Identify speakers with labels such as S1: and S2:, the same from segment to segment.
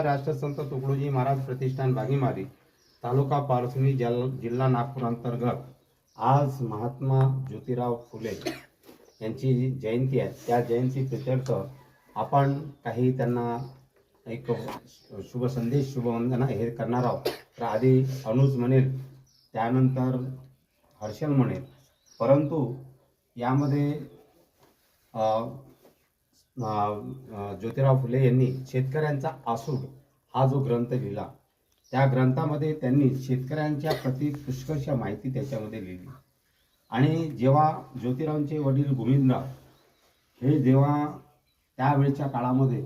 S1: राष्ट्रसंत तुकडोजी महाराज प्रतिष्ठान भागीमारी तालुका पारसनी जिल्हा नागपूर अंतर्गत आज महात्मा ज्योतिराव फुले यांची जयंती आहे। त्या जयंती प्रित्यर्थ आपण काही त्यांना एक शुभ संदेश शुभवंदना हे करणार आहोत। तर आधी अनुज म्हणेल, त्यानंतर हर्षल म्हणेल, परंतु यामध्ये ज्योतिराव फुले यांनी शेतकऱ्यांचा आसूड हा जो ग्रंथ लिहिला, त्या ग्रंथामध्ये त्यांनी शेतकऱ्यांच्या प्रति पुष्कळशा माहिती त्याच्यामध्ये लिहिली। आणि जेव्हा ज्योतिरावांचे वडील गोविंदराव हे जेव्हा त्यावेळच्या काळामध्ये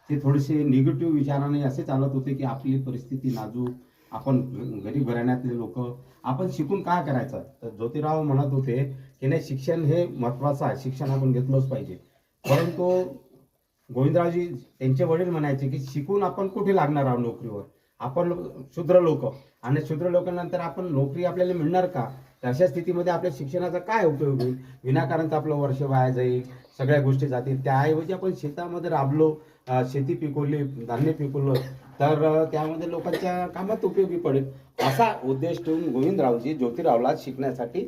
S1: ते थोडेसे निगेटिव्ह विचाराने असे चालत होते की आपली परिस्थिती नाजूक, आपण गरीब घराण्यातले लोक, आपण शिकून काय करायचं। तर ज्योतिराव म्हणत होते की नाही, शिक्षण हे महत्त्वाचं आहे, शिक्षण आपण घेतलंच पाहिजे। परंतु गोविंदरावजी त्यांचे वडील म्हणायचे की शिकून आपण कुठे लागणार आहोत नोकरीवर, आपण शूद्र लोक, आणि शूद्र लोकांनंतर आपण नोकरी आपल्याला मिळणार का। अशा स्थितीमध्ये आपल्या शिक्षणाचा काय उपयोग होईल, विनाकारणच आपलं वर्ष वाया जाईल, सगळ्या गोष्टी जातील। त्याऐवजी आपण शेतामध्ये राबलो, शेती पिकवली, धान्य पिकवलं, तर त्यामध्ये लोकांच्या कामात उपयोगी पडेल, असा उद्देश ठेवून गोविंदरावजी ज्योतिरावला शिकण्यासाठी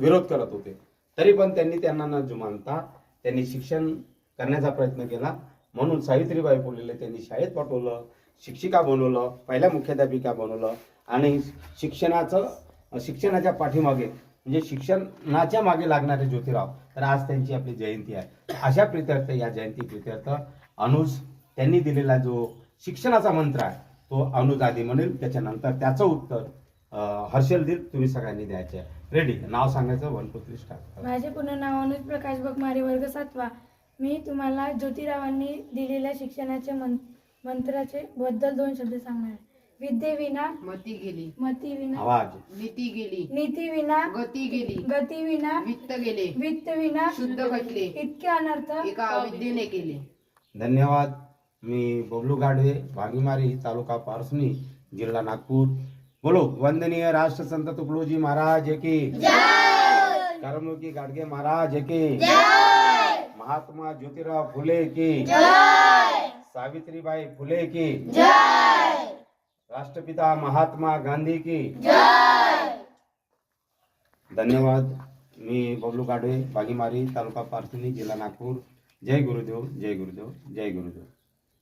S1: विरोध करत होते। तरी पण त्यांना न जुमानता त्यांनी शिक्षण करण्याचा प्रयत्न केला। म्हणून सावित्रीबाई फुलेला त्यांनी शाळेत पाठवलं, शिक्षिका बनवलं, पहिल्या मुख्याध्यापिका बनवलं, आणि शिक्षणाच्या पाठीमागे म्हणजे शिक्षणाच्या मागे लागणारे ज्योतिराव, तर आज त्यांची आपली जयंती आहे। अशा प्रित्यर्थ या जयंती प्रित्यर्थ अनुज त्यांनी दिलेला जो शिक्षणाचा मंत्र आहे तो अनुज आधी म्हणेल, त्याच्यानंतर त्याचं उत्तर हर्षल देईल, तुम्ही सगळ्यांनी द्यायचे आहे। रेडी, नाव सांगायचं, 1 2 3 स्टार्ट।
S2: माझे पूर्ण नाव अनुज प्रकाश बकमारे, वर्ग 7वा। मी तुम्हाला ज्योतिरावांनी दिलेल्या शिक्षणाचे मंत्राचे बद्दल 2 शब्द सांगणार आहे। विद्येविना
S3: मती गेली,
S2: मती विना
S1: आवाज,
S3: नीती गेली,
S2: नीती विना
S3: गती गेली,
S2: गती विना
S3: वित्त गेले,
S2: वित्त विना
S3: शुद्ध घटले,
S2: इतके अनर्थ
S3: एका अविद्येने केले।
S1: धन्यवाद। मी बबलू गाडवे, भागीमारी, तालुका पारसनी, जिल्हा नागपूर। बोलो, वंदनीय राष्ट्रसंत तुकडोजी महाराज की जय, करमणुकी गाडगे महाराज की जय, महात्मा ज्योतिराव फुले की जय, सावित्रीबाई फुले की जय, राष्ट्रपिता महात्मा गांधी की जय। धन्यवाद। मी बबलू गाडवे, भागीमारी, तालुका पारसनी, जिल्हा नागपूर। जय गुरुदेव, जय गुरुदेव, जय गुरुदेव।